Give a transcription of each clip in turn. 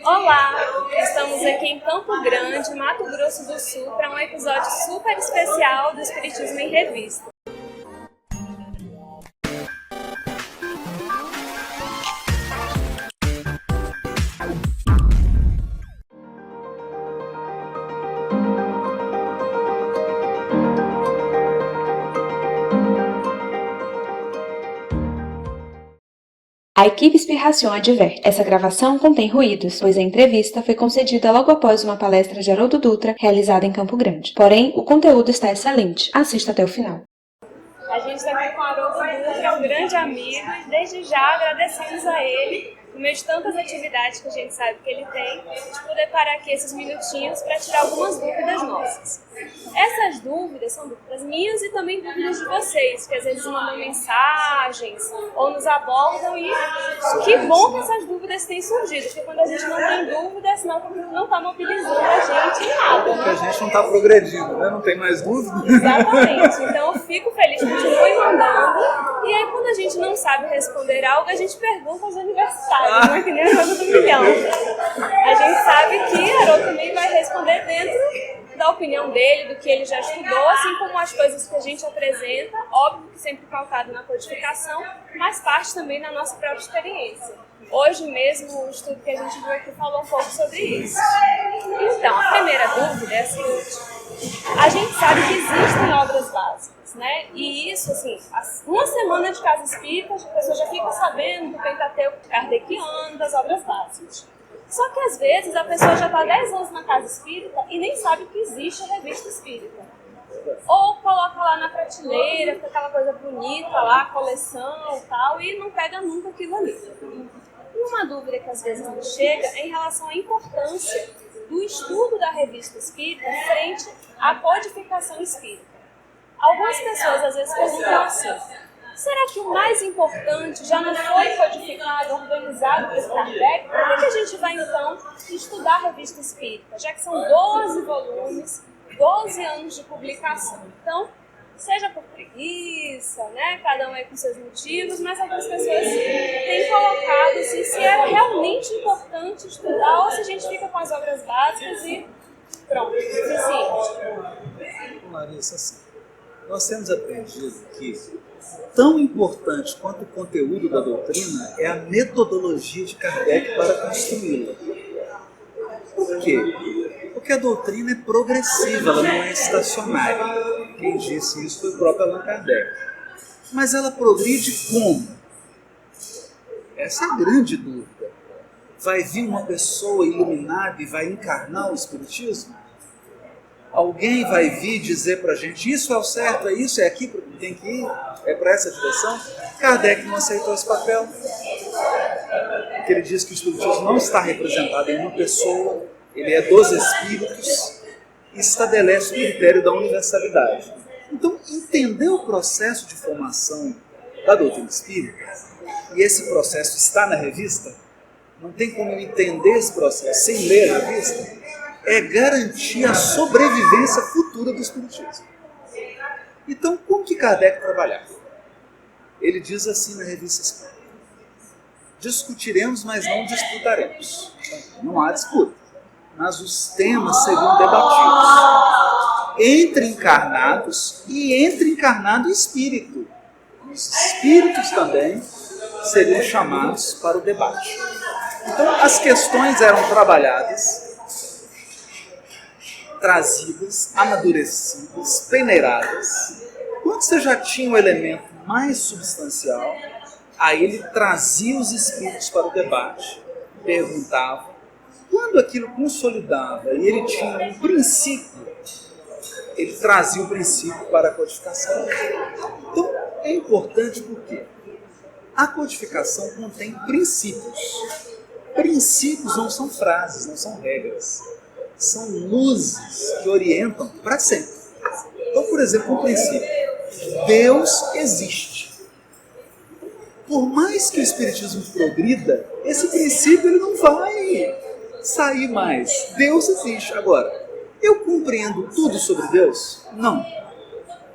Olá! Estamos aqui em Campo Grande, Mato Grosso do Sul, para um episódio super especial do Espiritismo em Revista. A equipe Espirração adverte. Essa gravação contém ruídos, pois a entrevista foi concedida logo após uma palestra de Haroldo Dutra realizada em Campo Grande. Porém, o conteúdo está excelente. Assista até o final. A gente está aqui com o Haroldo Dutra, um grande amigo, e desde já agradecemos a ele, no meio de tantas atividades que a gente sabe que ele tem, de poder parar aqui esses minutinhos para tirar algumas dúvidas nossas. Essas dúvidas são dúvidas minhas e também dúvidas de vocês, que às vezes mandam mensagens ou nos abordam, e que bom que essas dúvidas têm surgido, porque quando a gente não tem dúvidas, não está mobilizando a gente em nada. Porque a gente não está progredindo, né? Não tem mais dúvida. Exatamente, então eu fico feliz, continue mandando, e aí quando a gente não sabe responder algo, a gente pergunta aos universitários, não é que nem o jogo do milhão. A gente sabe que Haroldo também vai responder dentro da opinião dele, do que ele já estudou, assim como as coisas que a gente apresenta, óbvio que sempre pautado na codificação, mas parte também da nossa própria experiência. Hoje mesmo, o estudo que a gente viu aqui falou um pouco sobre isso. Então, a primeira dúvida é a seguinte: a gente sabe que existem obras básicas, né? E isso, assim, uma semana de casa espírita, a pessoa já fica sabendo do Pentateuco kardeciano, das obras básicas. Só que às vezes a pessoa já está 10 anos na casa espírita e nem sabe que existe a revista espírita. Ou coloca lá na prateleira, fica aquela coisa bonita lá, coleção e tal, e não pega nunca aquilo ali. E uma dúvida que às vezes nos chega é em relação à importância do estudo da revista espírita frente à codificação espírita. Algumas pessoas às vezes perguntam assim: será que o mais importante já não foi codificado, organizado por Kardec? Por que a gente vai, então, estudar a revista espírita? Já que são 12 volumes, 12 anos de publicação. Então, seja por preguiça, né? Cada um aí com seus motivos, mas algumas pessoas têm colocado assim, se é realmente importante estudar ou se a gente fica com as obras básicas e pronto, suficiente. Larissa, assim, nós temos aprendido que tão importante quanto o conteúdo da doutrina é a metodologia de Kardec para construí-la. Por quê? Porque a doutrina é progressiva, ela não é estacionária. Quem disse isso foi o próprio Allan Kardec. Mas ela progride como? Essa é a grande dúvida. Vai vir uma pessoa iluminada e vai encarnar o Espiritismo? Alguém vai vir dizer para a gente: isso é o certo, é isso, é aqui que tem que ir, é para essa direção? Kardec não aceitou esse papel. Porque ele diz que o Espiritismo não está representado em uma pessoa, ele é dos Espíritos e estabelece o critério da universalidade. Então, entender o processo de formação da doutrina espírita, e esse processo está na revista, não tem como entender esse processo sem ler a revista, é garantir a sobrevivência futura do Espiritismo. Então, como que Kardec trabalhava? Ele diz assim na revista Espírita: discutiremos, mas não disputaremos. Então, não há disputa, mas os temas seriam debatidos entre encarnados e entre encarnado e espírito. Os espíritos também seriam chamados para o debate. Então, as questões eram trabalhadas, trazidas, amadurecidas, peneiradas. Quando você já tinha um elemento mais substancial, aí ele trazia os espíritos para o debate, perguntava. Quando aquilo consolidava e ele tinha um princípio, ele trazia o princípio para a codificação. Então, é importante porque a codificação contém princípios. Princípios não são frases, não são regras. São luzes que orientam para sempre. Então, por exemplo, um princípio: Deus existe. Por mais que o Espiritismo progrida, esse princípio ele não vai sair mais. Deus existe. Agora, eu compreendo tudo sobre Deus? Não.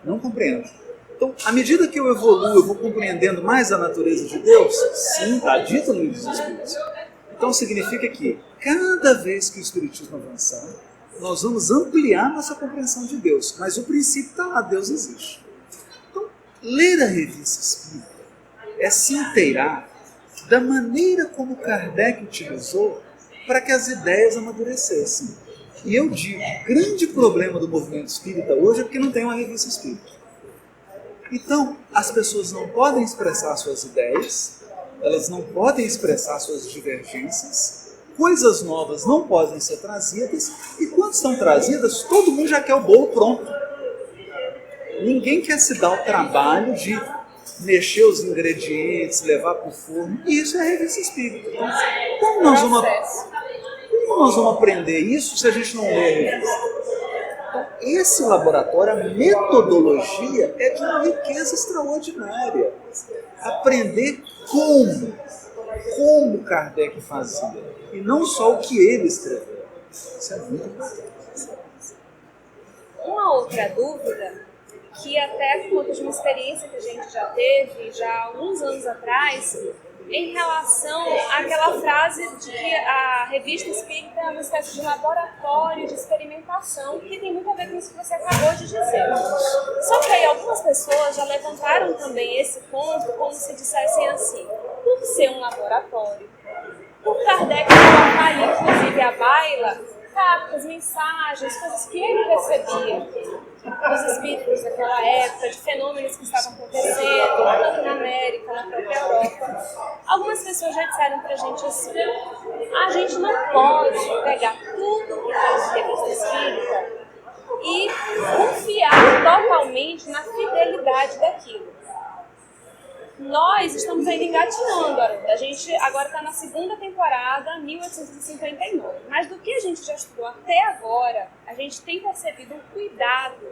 Não compreendo. Então, à medida que eu evoluo, eu vou compreendendo mais a natureza de Deus? Sim, está dito no livro dos Espíritos. Então significa que cada vez que o Espiritismo avançar, nós vamos ampliar nossa compreensão de Deus. Mas o princípio está lá, Deus existe. Então, ler a Revista Espírita é se inteirar da maneira como Kardec utilizou para que as ideias amadurecessem. E eu digo, o grande problema do movimento espírita hoje é porque não tem uma revista espírita. Então, as pessoas não podem expressar suas ideias, elas não podem expressar suas divergências, coisas novas não podem ser trazidas, e quando são trazidas, todo mundo já quer o bolo pronto. Ninguém quer se dar o trabalho de mexer os ingredientes, levar para o forno, e isso é a revista espírita. Então, como nós vamos aprender isso se a gente não lê a revista? Então, esse laboratório, a metodologia é de uma riqueza extraordinária. Aprender como Kardec fazia, e não só o que ele escreveu. Isso é muito importante. Uma outra dúvida, que até por conta de uma experiência que a gente já teve, já há alguns anos atrás, em relação àquela frase de que a revista espírita é uma espécie de laboratório de experimentação, que tem muito a ver com isso que você acabou de dizer. Só que aí algumas pessoas já levantaram também esse ponto como se dissessem assim: por ser um laboratório, por Kardec colocar ali, inclusive, à baila cartas, mensagens, coisas que ele recebia dos espíritos daquela época, de fenômenos que estavam acontecendo, tanto na América, na própria Europa. Algumas pessoas já disseram pra gente assim: a gente não pode pegar tudo que está na revista espírita e confiar totalmente na fidelidade daquilo. Nós estamos ainda engatinhando, a gente agora está na segunda temporada, 1859. Mas do que a gente já estudou até agora, a gente tem percebido um cuidado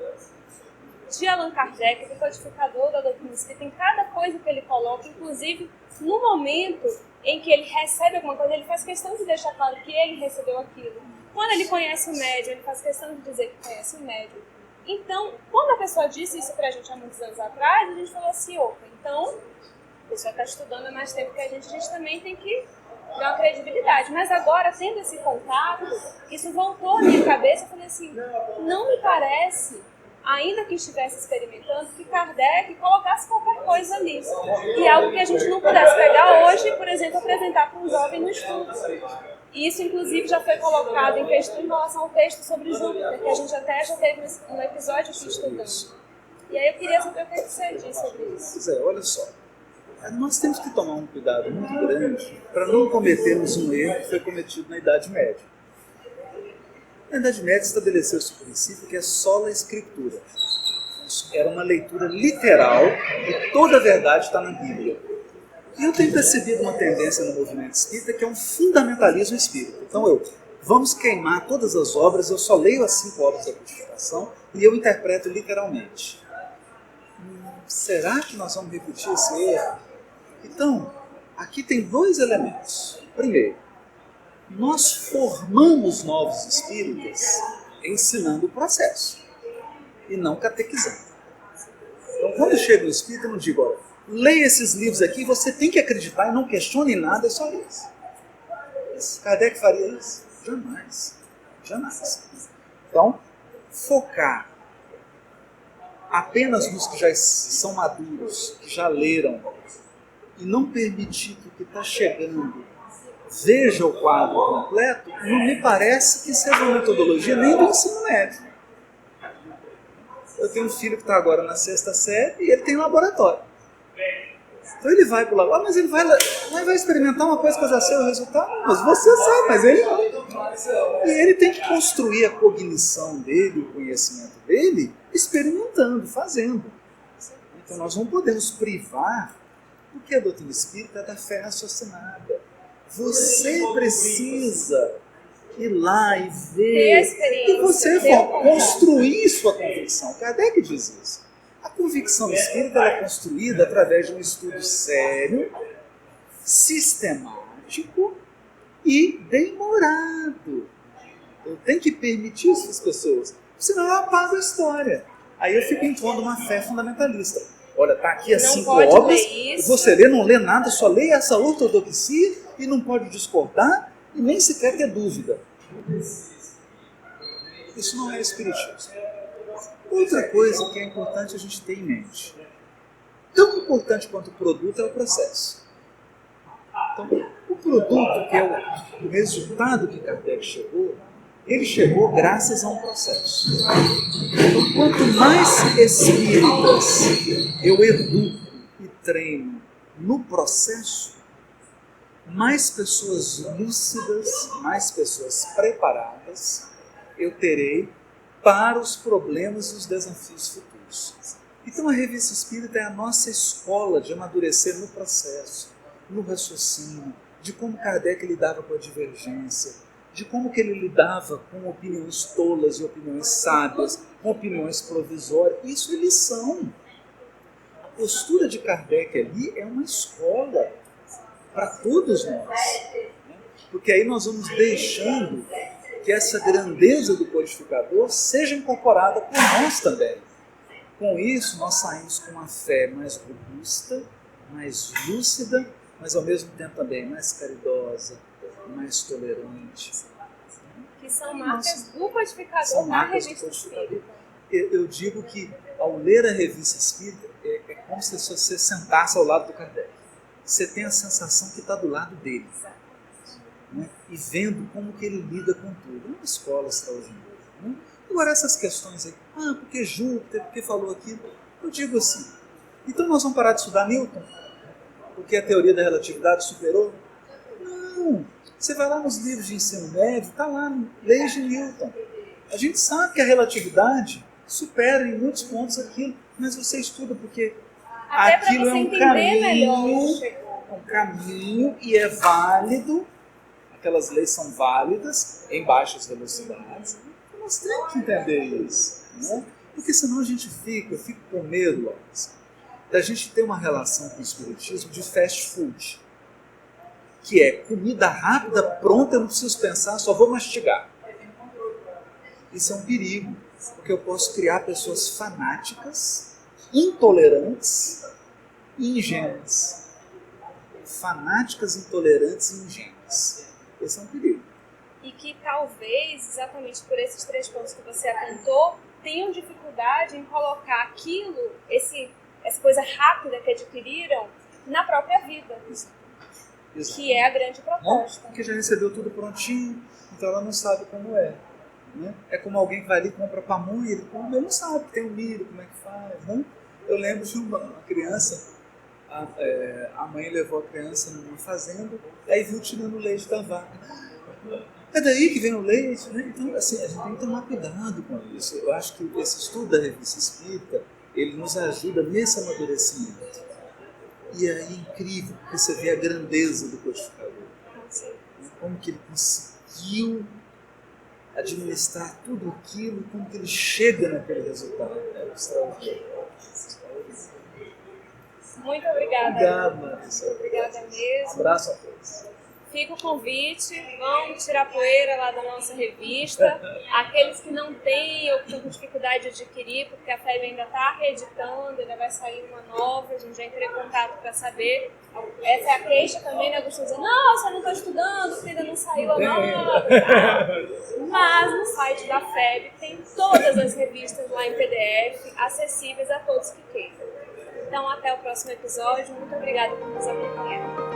de Allan Kardec, do codificador da doutrina espírita, em cada coisa que ele coloca, inclusive no momento em que ele recebe alguma coisa, ele faz questão de deixar claro que ele recebeu aquilo. Quando ele conhece o médium, ele faz questão de dizer que conhece o médium. Então, quando a pessoa disse isso pra gente há muitos anos atrás, a gente falou assim: opa, então a pessoa está estudando há mais tempo que a gente também tem que dar uma credibilidade. Mas agora, tendo esse contato, isso voltou à minha cabeça. Eu falei assim: não me parece, ainda que estivesse experimentando, que Kardec colocasse qualquer coisa ali. E algo que a gente não pudesse pegar hoje, por exemplo, apresentar para um jovem no estudo. E isso, inclusive, já foi colocado em questão em relação ao texto sobre Júpiter, que a gente até já teve um episódio aqui estudando. E aí eu queria saber o que você diz sobre isso. Pois é, olha só. Nós temos que tomar um cuidado muito grande para não cometermos um erro que foi cometido na Idade Média. Na Idade Média estabeleceu-se o princípio que é sola escritura. Era uma leitura literal e toda a verdade está na Bíblia. E eu tenho percebido uma tendência no movimento espírita que é um fundamentalismo espírita. Então vamos queimar todas as obras, eu só leio as 5 obras da codificação e eu interpreto literalmente. Será que nós vamos repetir esse erro? Então, aqui tem 2 elementos. Primeiro, nós formamos novos espíritas ensinando o processo e não catequizando. Então, quando chega o espírita, eu não digo: olha, leia esses livros aqui, você tem que acreditar e não questione nada, é só isso. Kardec faria isso? Jamais. Jamais. Então, focar apenas nos que já são maduros, que já leram, e não permitir que o que está chegando veja o quadro completo, não me parece que seja uma metodologia nem do ensino médio. Eu tenho um filho que está agora na 6ª série e ele tem laboratório. Então ele vai para o laboratório, mas ele vai experimentar uma coisa que eu já sei o resultado. Mas você sabe, mas ele não. E ele tem que construir a cognição dele, o conhecimento dele, experimentando, fazendo. Então nós não podemos privar, porque a doutrina espírita é da fé raciocinada. Você precisa ir lá e ver, e você construir sua convicção. Kardec diz isso. A convicção espírita é construída através de um estudo sério, sistemático e demorado. Eu tenho que permitir isso às pessoas, senão eu apago a história. Aí eu fico impondo uma fé fundamentalista. Olha, está aqui as 5 obras, você lê, não lê nada, só lê essa ortodoxia e não pode discordar e nem sequer ter dúvida. Isso não é espiritismo. Outra coisa que é importante a gente ter em mente. Tão importante quanto o produto é o processo. Então, o produto, que é o resultado que Kardec chegou, ele chegou graças a um processo. Então, quanto mais espíritas eu educo e treino no processo, mais pessoas lúcidas, mais pessoas preparadas eu terei para os problemas e os desafios futuros. Então a Revista Espírita é a nossa escola de amadurecer no processo, no raciocínio, de como Kardec lidava com a divergência, de como que ele lidava com opiniões tolas e opiniões sábias, com opiniões provisórias. Isso é lição. A postura de Kardec ali é uma escola para todos nós. Porque aí nós vamos deixando que essa grandeza do codificador seja incorporada por nós também. Com isso, nós saímos com uma fé mais robusta, mais lúcida, mas ao mesmo tempo também mais caridosa, mais tolerante. Que são marcas do codificador na Revista Espírita. Eu digo que ao ler a Revista Espírita, é como se você sentasse ao lado do Kardec. Você tem a sensação que está do lado dele. Né? E vendo como que ele lida com tudo. É uma escola extraordinária. Né? Agora essas questões aí, porque Júpiter, porque falou aquilo, eu digo assim, então nós vamos parar de estudar Newton? Porque a teoria da relatividade superou? Não, você vai lá nos livros de ensino médio, está lá, leis de Newton. A gente sabe que a relatividade supera em muitos pontos aquilo, mas você estuda porque até aquilo é um caminho e é válido, aquelas leis são válidas em baixas velocidades. Nós temos que entender isso, né? Porque senão a gente eu fico com medo, da gente ter uma relação com o espiritismo de fast food, que é comida rápida, pronta, eu não preciso pensar, só vou mastigar. Isso é um perigo, porque eu posso criar pessoas fanáticas, intolerantes e ingênuas. Fanáticas, intolerantes e ingênuas. Esse é um perigo. E que talvez, exatamente por esses 3 pontos que você apontou, tenham dificuldade em colocar aquilo, essa coisa rápida que adquiriram, na própria vida. Exato. Que é a grande proposta. Porque já recebeu tudo prontinho, então ela não sabe como é. Né? É como alguém que vai ali e compra pamonha, ele não sabe que tem o milho, como é que faz. Né? Eu lembro de uma criança, a mãe levou a criança numa fazenda, aí viu tirando o leite da vaca. É daí que vem o leite, né? Então, assim, a gente tem que tomar cuidado com isso. Eu acho que esse estudo da Revista Espírita, ele nos ajuda nesse amadurecimento. E é incrível, porque você vê a grandeza do codificador. Como que ele conseguiu administrar tudo aquilo, como que ele chega naquele resultado. É extraordinário. Muito obrigada. Obrigado, Marisa. Obrigada mesmo. Abraço a todos. Fica o convite, vão tirar poeira lá da nossa revista. Aqueles que não têm ou que estão com dificuldade de adquirir, porque a FEB ainda está reeditando, ainda vai sair uma nova, a gente já entrou em contato para saber. Essa é a queixa também, né, Gustavo? Nossa, eu não estou estudando, porque ainda não saiu a nova. Mas no site da FEB tem todas as revistas lá em PDF, acessíveis a todos que queiram. Então, até o próximo episódio. Muito obrigada por nos acompanhar.